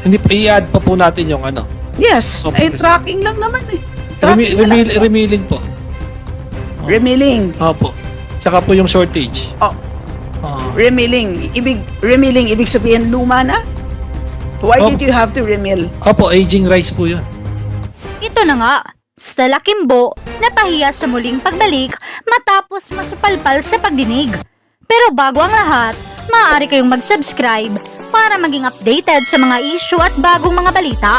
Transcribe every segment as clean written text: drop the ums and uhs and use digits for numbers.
Hindi pa i-add pa po natin yung ano. Yes, Opo. tracking lang naman eh. Tracking na lang. Remilling po. Remilling. Opo. Tsaka po yung shortage. Oh, remilling. Remilling, ibig sabihin luma na? Why Opo. did you have to remill? Opo, aging rice po yun. Ito na nga, Stella Kimbo napahiya sa muling pagbalik matapos masupalpal sa pagdinig. Pero bago ang lahat, maaari kayong mag-subscribe para maging updated sa mga issue at bagong mga balita.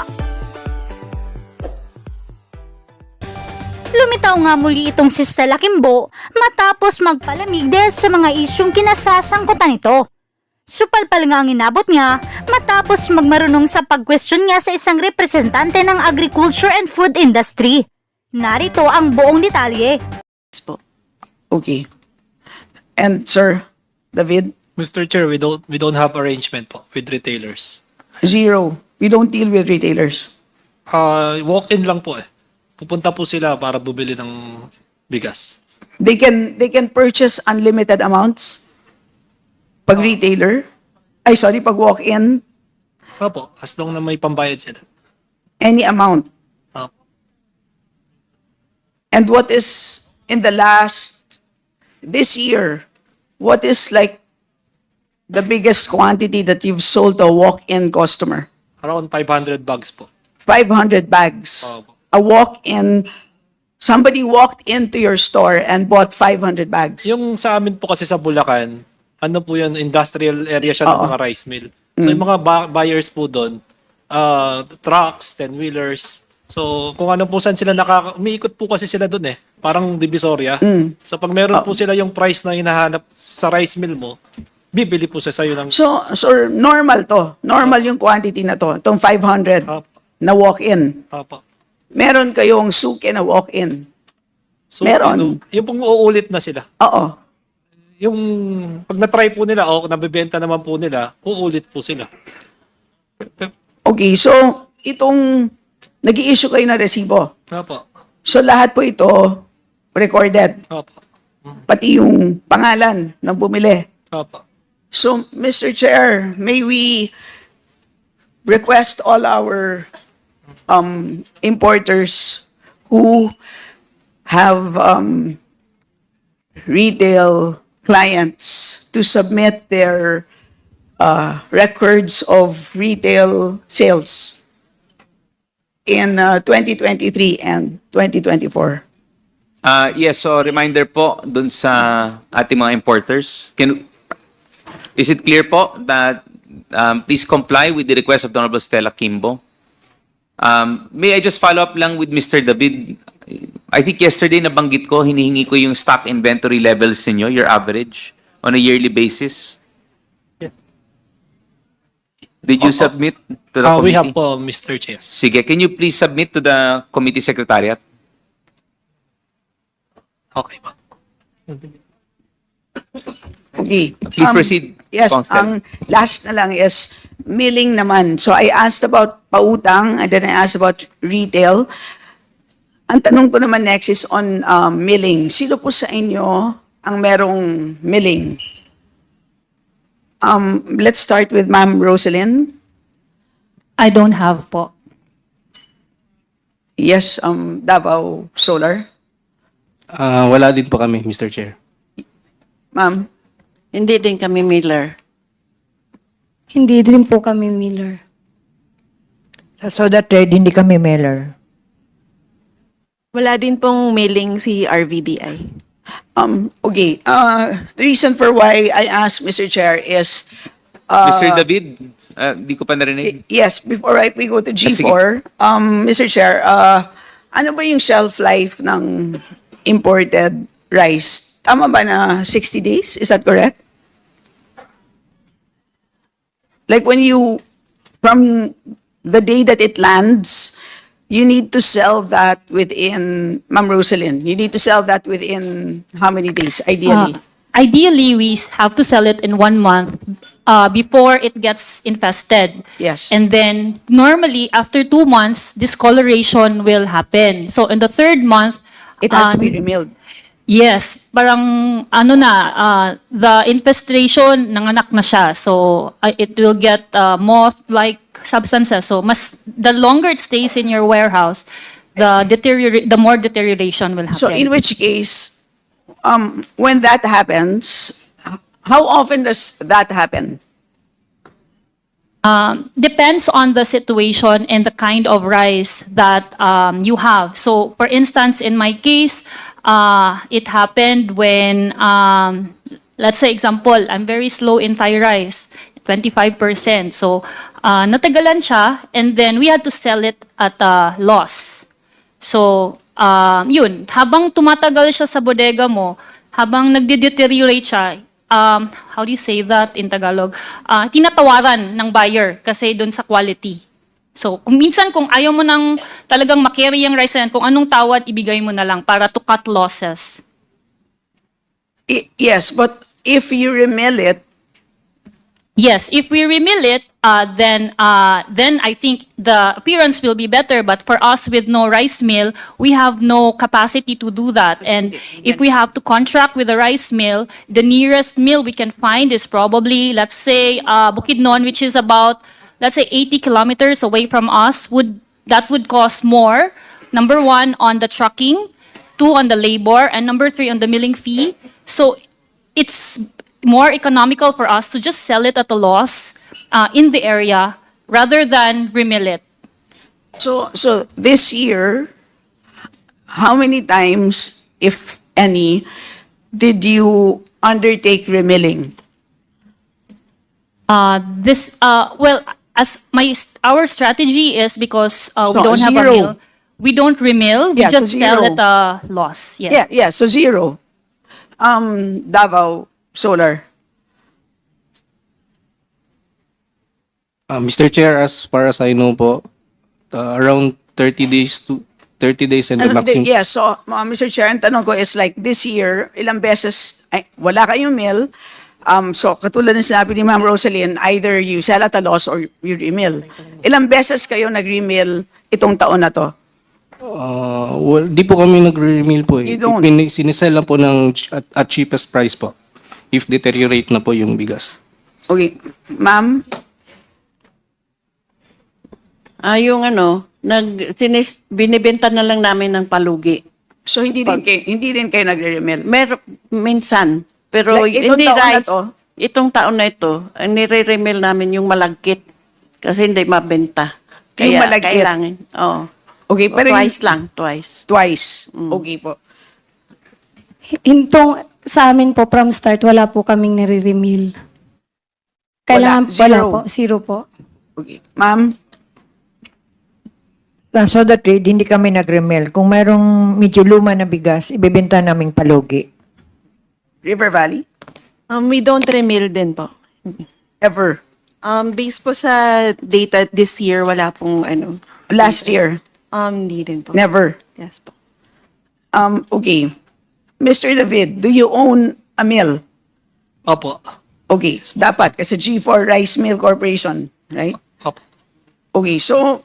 Lumitaw nga muli itong si Stella Kimbo matapos magpalamig dahil sa mga isyong kinasasangkutan nito. Supalpal nga ang inabot niya matapos magmarunong sa pag-question niya sa isang representante ng agriculture and food industry. Narito ang buong detalye. Okay. And Sir David, Mr. Chair, we don't have arrangement po with retailers. zero. We don't deal with retailers. Walk-in lang po eh. Pupunta po sila para bumili ng bigas. They can purchase unlimited amounts. Pag retailer, pag walk-in, Opo, as long na may pambayad sila. any amount. Opo. And what is in this year, what is like the biggest quantity that you've sold to a walk-in customer? Around 500 bags po. 500 bags. Opo. A walk-in, somebody walked into your store and bought 500 bags. Yung sa amin po kasi sa Bulacan, ano po yun, industrial area siya ng Oo. mga rice mill. So yung mga buyers po doon, trucks, 10-wheelers. So kung ano po saan sila umiikot po kasi sila doon eh. Parang Divisoria. So pag meron po sila yung price na hinahanap sa rice mill mo, bibili po siya sa'yo ng... So normal to. Normal yung quantity na to. Itong 500 Opo. na walk-in. Opo. Meron kayong suke na walk-in. So, Meron. yung pong uulit na sila. Oo. Yung pag na-try po nila o nabebenta naman po nila, uulit po sila. Okay, so itong nag-i-issue kayo ng resibo. Opo. So lahat po ito recorded. Opo. Pati yung pangalan ng bumili. Opo. So, Mr. Chair, may we request all our importers who have retail clients to submit their records of retail sales in 2023 and 2024. Yes, so reminder po dun sa ating mga importers. Is it clear po that please comply with the request of the Honorable Stella Kimbo? May I just follow up lang with Mr. David? I think yesterday nabanggit ko, hinihingi ko yung stock inventory levels ninyo, your average, on a yearly basis. Did you submit to the We committee? have po, Mr. Chair. Sige, can you please submit to the committee secretariat? Okay po. Okay. Please proceed. Yes, Councilor. ang last na lang is milling naman. So I asked about pautang and then I asked about retail. Ang tanong ko naman next is on milling. Sino po sa inyo ang merong milling? Let's start with Ma'am Rosalyn. I don't have po. Yes, Davao Solar. Wala din po kami, Mr. Chair. Ma'am, Hindi din kami Miller. Hindi din po kami Miller. Sa Soda Trade, hindi kami mailer. Wala din pong mailing si RVDI. okay. The reason for why I asked Mr. Chair is Mr. David, di ko pa narinig. yes, before we go to sige. G4, Mr. Chair, ano ba yung shelf life ng imported rice? Tama ba na 60 days? Is that correct? Like when from the day that it lands, you need to sell that within, Ma'am Rosalyn, you need to sell that within how many days, ideally? Ideally, we have to sell it in 1 month before it gets infested. Yes. And then, normally, after 2 months, discoloration will happen. So, in the 3rd month, It has to be remilled. Yes, parang ano na, the infestation nanganak na siya. So it will get moth-like substances. So the longer it stays in your warehouse, the more deterioration will happen. So in which case, when that happens, how often does that happen? Depends on the situation and the kind of rice that you have. So, for instance, in my case, it happened when, let's say, example, I'm very slow in Thai rice, 25%. So, natagalan siya, and then we had to sell it at a loss. So, yun, habang tumatagal siya sa bodega mo, habang nagde-deteriorate siya, how do you say that in Tagalog? Tinatawaran ng buyer kasi doon sa quality. So, kung ayaw mo nang talagang makarry yung rice na yan, kung anong tawad, ibigay mo na lang para to cut losses. Yes, but if you remill it, Yes, if we remill it, then I think the appearance will be better. But for us with no rice mill, we have no capacity to do that. And if we have to contract with a rice mill, the nearest mill we can find is probably, let's say, Bukidnon, which is about, let's say, 80 kilometers away from us. That would cost more. Number one, on the trucking, two, on the labor, and number three, on the milling fee. So it's more economical for us to just sell it at a loss in the area rather than remill it. so this year, how many times, if any, did you undertake remilling? Well, our strategy is because we So, don't have a zero. mill, we don't remill, we Yeah, so just sell zero. at a loss. Yes. Yeah, so zero. Davao Solar. Mr. Chair, as far as I know po, around 30 days and the maximum. Yeah, so Mr. Chair, ang tanong ko is like this year, ilang beses, wala kayong mill, so katulad ng sinabi ni Ma'am Rosaline, either you sell at a loss or you remill. Ilang beses kayo nag-remill itong taon na to? Well, di po kami nagre-remill po eh. You don't? Sinisell lang po at cheapest price po. If deteriorate na po yung bigas. Okay, Ma'am, Yung binibenta na lang namin ng palugi. so hindi din kayo nagre-remill. Minsan. Pero Like, itong hindi taon na rice. to? Itong taon na ito, ang nire-remil namin yung malagkit. Kasi hindi mabenta. Yung Kaya malagkit? kailangan. Oo. Okay, pero Twice lang, twice. Twice. Okay po. Hintong sa amin po from start, wala po kaming nire-remill. Kailangan Wala, wala zero. po, zero po. Okay. Ma'am, Sa soda trade, hindi kami nag-remill. Kung mayroong medyo luma na bigas, ibebenta naming palugi. River Valley? We don't remill din po. Ever? Based po sa data this year, wala pong Last year? Hindi din po. Never? Yes po. Okay. Mr. David, do you own a mill? Opo. Okay, dapat kasi G4 Rice Mill Corporation, right? Opo. Okay, so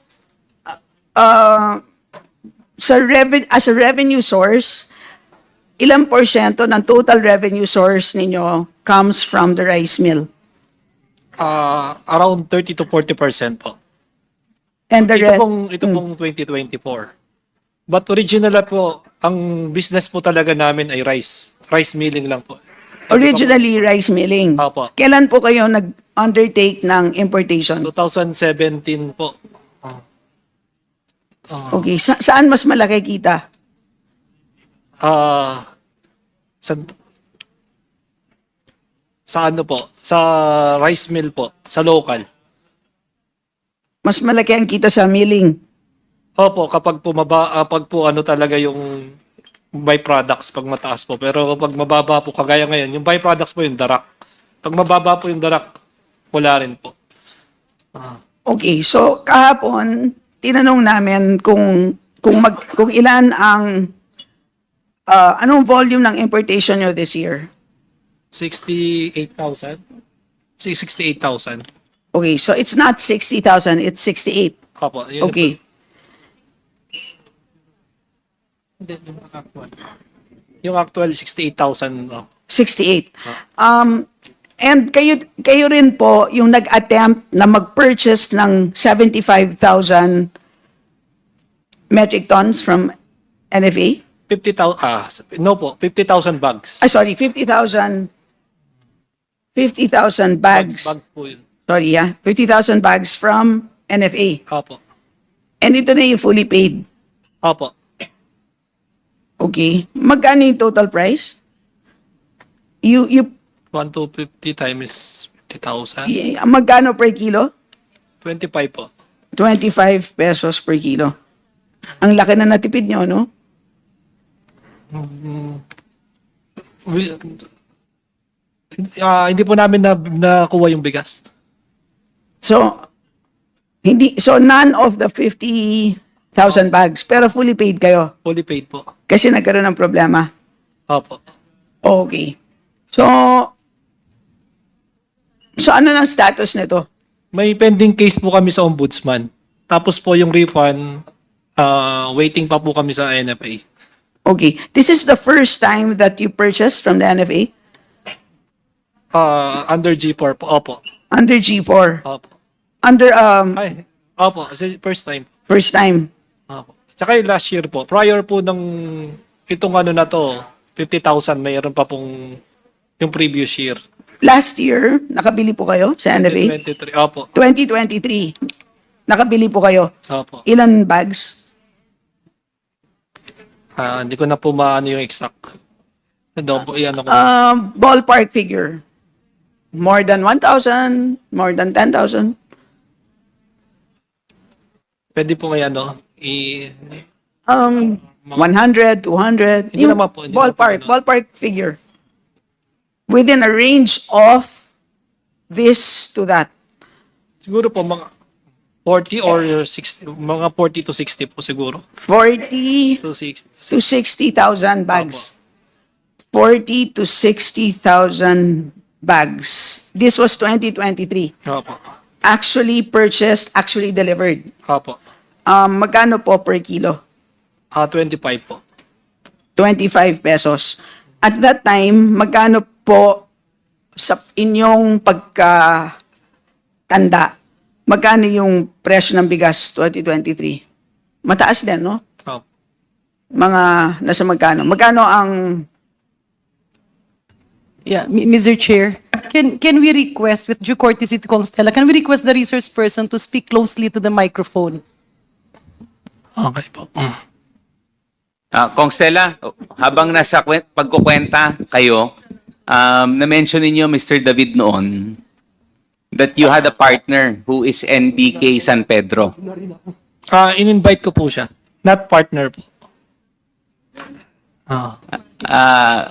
as a revenue source, ilang porsyento ng total revenue source ninyo comes from the rice mill? Around 30 to 40% po. And the Ito pong 2024. But original po, ang business po talaga namin ay rice. Rice milling lang po. originally rice milling. Opo. Kailan po kayo nag-undertake ng importation? 2017 po. Okay, saan mas malaki kita? Sa ano po? Sa rice mill po. Sa local. Mas malaki ang kita sa milling. Opo, kapag po ano talaga yung byproducts pag mataas po. Pero pag mababa po, kagaya ngayon, yung byproducts po yung darak. Pag mababa po yung darak, wala rin po. Okay, so kahapon tinanong namin kung ilan ang anong volume ng importation nyo this year. 68,000? 68,000. Okay, so it's not 60,000, it's 68. Opo. Yun Okay. Yung actual 68,000. 68. And kayo rin po yung nag-attempt na mag-purchase ng 75,000 metric tons from NFA? 50,000, no po, 50,000 bags. Sorry, 50,000 bags. Bags po yun. Sorry, 50,000 bags from NFA. Opo. And ito na yung fully paid. Opo. Okay. Magkano yung total price? You 1 to 50 times 50,000. magkano per kilo? 25 po. 25 pesos per kilo. Ang laki na natipid nyo, no? Hindi po namin nakuha yung bigas. So none of the 50,000 bags, pero fully paid kayo Fully paid po. kasi nagkaroon ng problema. Opo. Okay. So ano ng status nito? May pending case po kami sa ombudsman. Tapos po yung refund, waiting pa po kami sa NFA. Okay. This is the first time that you purchased from the NFA? Under G4 po. Opo. Under G4? Opo. Under, Ay, opo. First time. first time? Opo. Tsaka yung last year po. Prior po ng itong ano na to, 50,000, mayroon pa pong yung previous year. Last year, nakabili po kayo sa NFA? 2023. Opo. 2023, nakabili po kayo. Opo. Ilan bags? Hindi ko na po maano yung exact. Yan ako. Ballpark figure. More than 1,000? More than 10,000? Pwede po ngayon, no? 100, 200? Hindi naman po, hindi Ballpark, naman po, ballpark figure. Within a range of this to that. Siguro po mga 40 or 60, mga 40 to 60 po siguro. 40 To 60. to 60,000 bags. 40 to 60,000 bags. This was 2023. Opo. Actually purchased, actually delivered. Opo. Magkano po per kilo? 25 po. 25 pesos. At that time, magkano po sa inyong pagkatanda? Magkano yung presyo ng bigas 2023? Mataas din, no? Opo. Mga nasa magkano? Magkano ang... Yeah, Mr. Chair, can we request, with due courtesy to Constella, can we request the resource person to speak closely to the microphone? Okay po. Kong Stella, habang nasa pagkukwenta kayo, na-mention ninyo, Mr. David, noon, that you had a partner who is NBK San Pedro. In-invite ko po siya. Not partner po.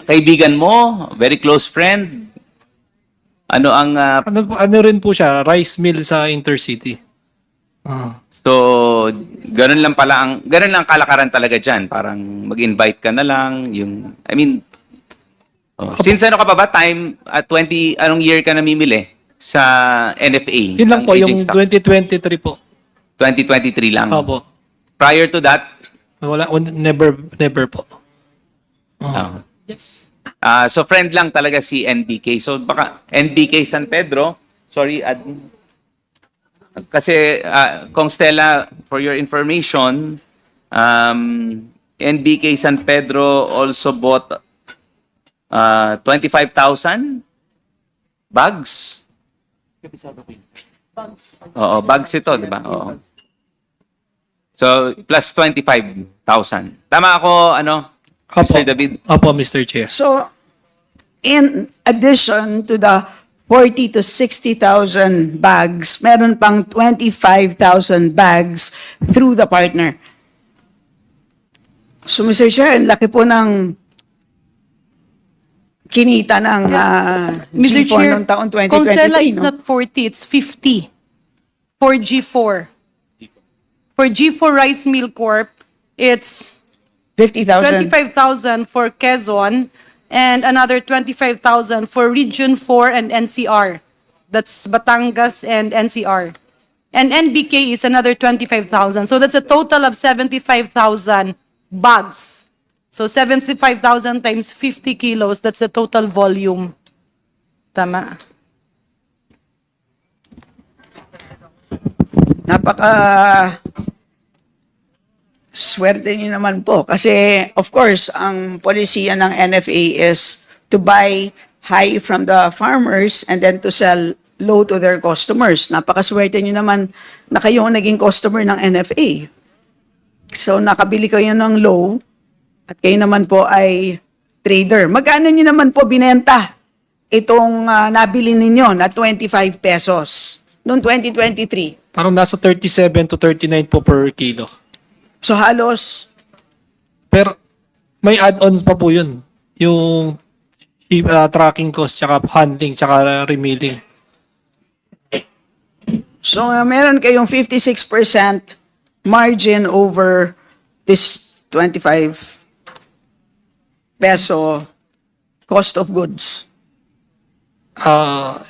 Kaibigan mo, very close friend. Ano ang Ano rin po siya, rice mill sa Intercity. so ganun lang kalakaran talaga diyan, parang mag-invite ka na lang yung since ano ka pa ba time at 20 anong year ka namimili sa NFA? Yun lang ng po, yung aging stocks? 2023 po. 2023 lang. Opo. Prior to that, Never po. yes. So friend lang talaga si NBK. So baka NBK San Pedro, sorry, kasi Kong Stella, for your information, NBK San Pedro also bought 25,000 bags. Oo, bags ito, di ba? Oo. So plus 25,000. Tama ako, Mr. David? Opo, Mr. Chair. So, in addition to the 40 to 60,000 bags, meron pang 25,000 bags through the partner. So, Mr. Chair, ang laki po ng kinita ng Mr. G4 Chair, noong taon 2023. Constella, it's no? not 40, it's 50 for G4. For G4 Rice Mill Corp, it's 50,000. 25,000 for Quezon and another 25,000 for Region 4 and NCR. That's Batangas and NCR. And NBK is another 25,000. So that's a total of 75,000 bags. So 75,000 times 50 kilos, that's the total volume. Tama. Napaka swerte niyo naman po. Kasi, of course, ang polisiya ng NFA is to buy high from the farmers and then to sell low to their customers. Napakaswerte niyo naman na kayo ang naging customer ng NFA. So, nakabili kayo ng low at kayo naman po ay trader. Magkano niyo naman po binenta itong nabili ninyo na 25 pesos noong 2023? Parang nasa 37 to 39 po per kilo. So, halos Pero may add-ons pa po yun. Yung tracking cost, tsaka handling, tsaka remailing. So, meron kayong 56% margin over this 25 peso cost of goods.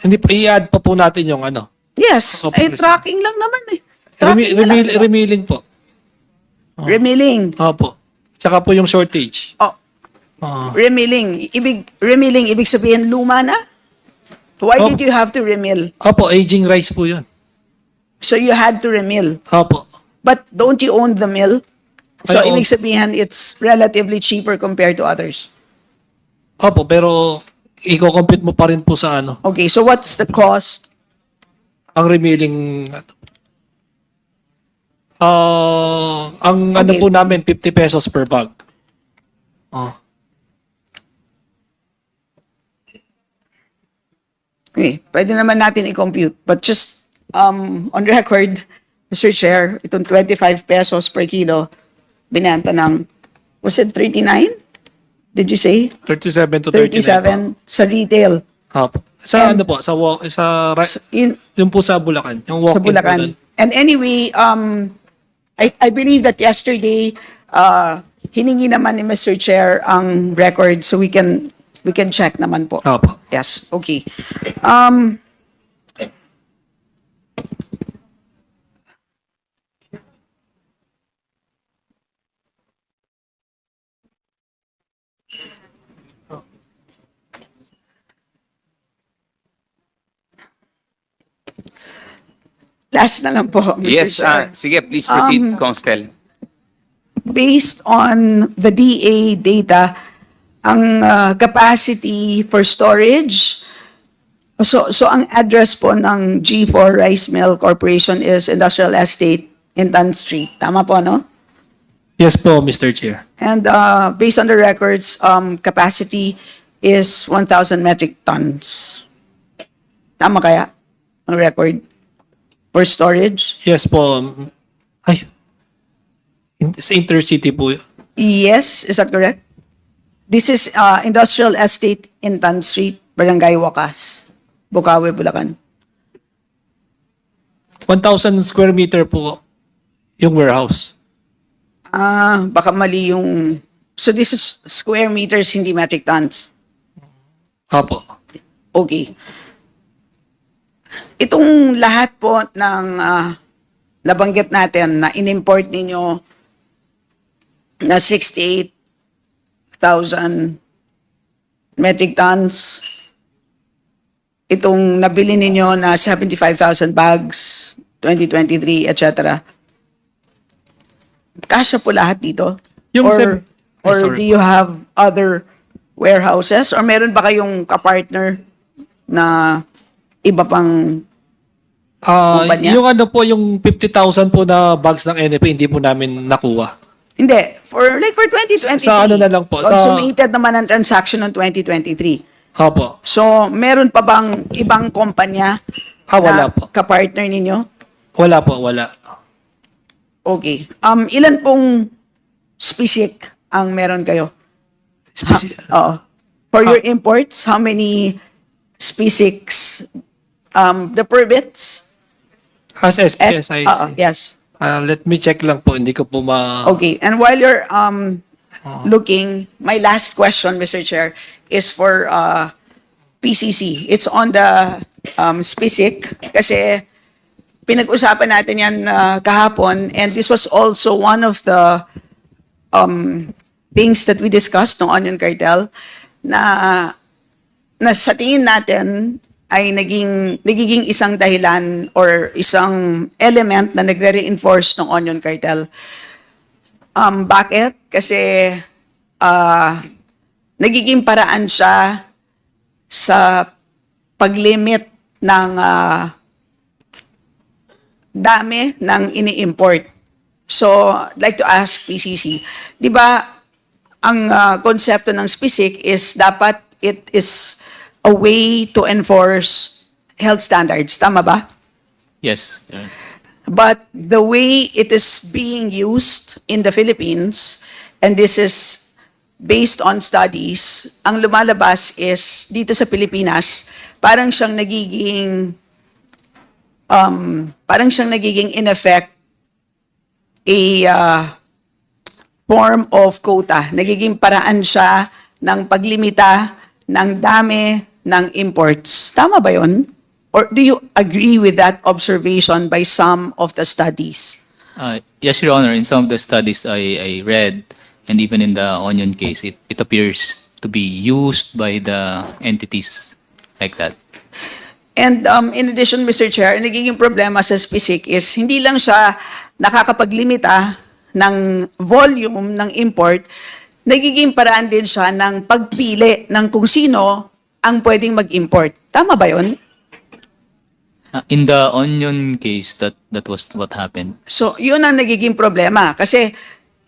Hindi pa, i-add pa po natin yung ano. Yes, Opo, ay President. tracking lang naman eh. Tracking na lang, diba? Remailing po. Remailing. Opo. Tsaka po yung shortage. Oh, Ah. remailing. Ibig sabihin luma na? Why Opo. did you have to remill? Opo, aging rice po yun. So you had to remill. Opo. But don't you own the mill? So I own- ibig sabihin it's relatively cheaper compared to others. Opo, pero i-compute mo pa rin po sa ano, Okay, so what's the cost? ang remailing. Ang ano Okay. po namin, 50 pesos per bag. Oh. Okay, pwede naman natin i-compute. But just on record, Mr. Chair, itong 25 pesos per kilo, binenta ng, was it 39? Did you say? 37 to 39 37 sa retail. po. Opo. Sa And- ano po, In, yung po sa Bulacan. Yung sa walk-in po Bulacan. doon. And anyway, I believe that yesterday, hiningi naman ni Mr. Chair ang record so we can check naman po. Opo. Yes, okay. Last na lang po, Mr. Yes, Chair. sige, please proceed, Constel. Based on the DA data, ang capacity for storage, so ang address po ng G4 Rice Mill Corporation is Industrial Estate in Tan Street. Tama po, no? Yes po, Mr. Chair. And based on the records, capacity is 1,000 metric tons. Tama kaya ang record for storage? Yes po. Ay. Sa intercity po. Yes, is that correct? This is Industrial Estate in Tan Street, Barangay Wakas, Bukawi, Bulacan. 1,000 square meter po yung warehouse. Baka mali yung... So this is square meters, hindi metric tons. Opo. Okay. Itong lahat po ng nabanggit natin na in-import ninyo na 68,000 metric tons, itong nabili ninyo na 75,000 bags, 2023, etc. Kasya po lahat dito? Yung Or sorry do you have other warehouses? Or meron ba kayong kapartner na iba pang kumpanya? Yung ano po, yung 50,000 po na bags ng NFA, hindi po namin nakuha. Hindi. For 2023. Sa ano na lang po, sa- Consummated naman ang transaction ng 2023. Opo. So, meron pa bang ibang kumpanya Wala na po. kapartner ninyo? Wala po, wala. Okay. Ilan pong SPSIC ang meron kayo? Oo. For your imports, how many SPSICs? The permits? As SPSI. Yes. Let me check lang po, hindi ko po Okay. And while you're looking, my last question, Mr. Chair, is for PCC. It's on the SPSIC kasi pinag-usapan natin yan kahapon, and this was also one of the things that we discussed ng onion cartel na sa tingin natin ay nagiging isang dahilan or isang element na nagre-reinforce ng onion cartel. Bakit? Kasi nagiging paraan siya sa paglimit ng dami ng ini-import. So, I'd like to ask PCC, di ba ang konsepto ng SPISIC is dapat it is a way to enforce health standards. Tama ba? Yes. But the way it is being used in the Philippines, and this is based on studies, ang lumalabas is dito sa Pilipinas, parang siyang nagiging in effect a form of quota. Nagiging paraan siya ng paglimita ng dami ng imports. Tama ba yun? Or do you agree with that observation by some of the studies? Yes, Your Honor. In some of the studies I read, and even in the onion case, it appears to be used by the entities like that. And in addition, Mr. Chair, ang nagiging problema sa SPISIC is hindi lang siya nakakapaglimita ng volume ng import, nagiging paraan din siya ng pagpili ng kung sino ang pwedeng mag-import. Tama ba yun? In the onion case, that was what happened. So, yun ang nagiging problema. Kasi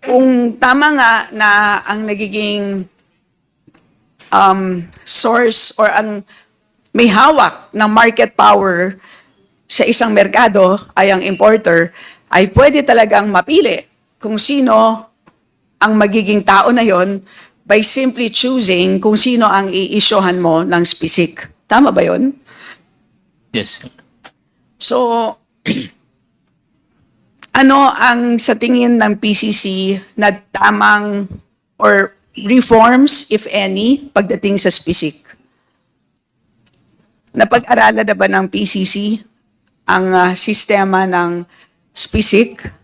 kung tama nga na ang nagiging source or ang may hawak ng market power sa isang merkado ay ang importer, ay pwede talagang mapili kung sino ang magiging tao na yon by simply choosing kung sino ang i-issuehan mo ng SPISIC. Tama ba yon? Yes. So, ano ang sa tingin ng PCC na tamang or reforms, if any, pagdating sa SPISIC? Napag-aralan na ba ng PCC ang sistema ng SPISIC?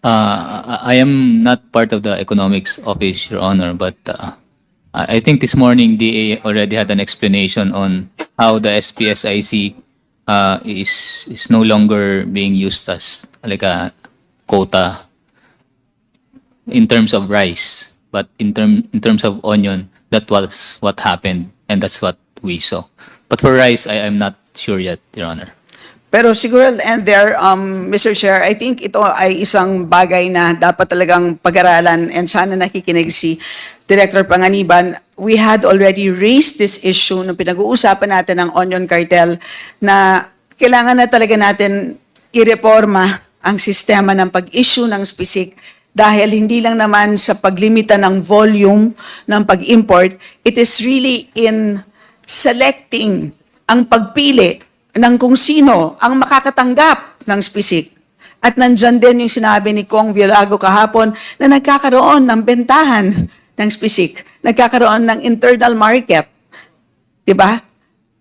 I am not part of the economics office, Your Honor, but I think this morning DA already had an explanation on how the SPSIC is no longer being used as like a quota in terms of rice, but in terms of onion, that was what happened, and that's what we saw. But for rice, I am not sure yet, Your Honor. Pero siguro, and there, Mr. Chair, I think ito ay isang bagay na dapat talagang pag-aralan, and sana nakikinig si Director Panganiban. We had already raised this issue nung pinag-uusapan natin ng onion cartel na kailangan na talaga natin ireforma ang sistema ng pag-issue ng SPISIC dahil hindi lang naman sa paglimita ng volume ng pag-import, it is really in selecting ang pagpili ng kung sino ang makakatanggap ng SPISIC. At nandyan din yung sinabi ni Kong Villago kahapon na nagkakaroon ng bentahan ng SPISIC. Nagkakaroon ng internal market. Diba?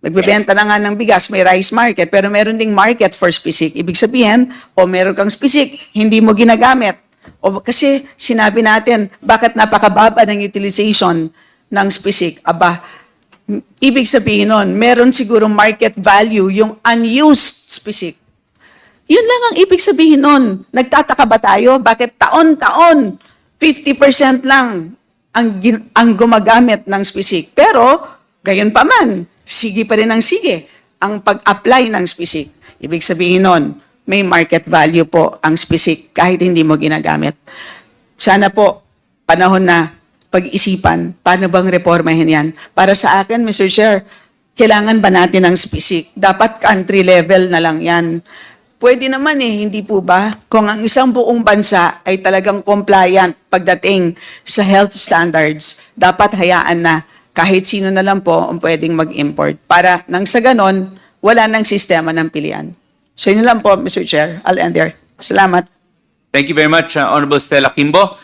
Nagbebenta na nga ng bigas, may rice market, pero meron ding market for SPISIC. Ibig sabihin, o meron kang SPISIC, hindi mo ginagamit. O kasi sinabi natin, bakit napakababa ng utilization ng SPISIC? Aba, ibig sabihin nun, meron siguro market value yung unused SPISIC. Yun lang ang ibig sabihin nun. Nagtataka ba tayo? Bakit taon-taon 50% lang ang gumagamit ng SPISIC? Pero, gayon pa man, sige pa rin ang sige ang pag-apply ng SPISIC. Ibig sabihin nun, may market value po ang SPISIC kahit hindi mo ginagamit. Sana po, panahon na pag-isipan, paano bang reformahin yan? Para sa akin, Mr. Chair, kailangan ba natin ng SPISIC? Dapat country level na lang yan. Pwede naman hindi po ba? Kung ang isang buong bansa ay talagang compliant pagdating sa health standards, dapat hayaan na kahit sino na lang po ang pwedeng mag-import. Para nang sa ganon, wala nang sistema ng pilian. So yun lang po, Mr. Chair. I'll end there. Salamat. Thank you very much, Honorable Stella Kimbo.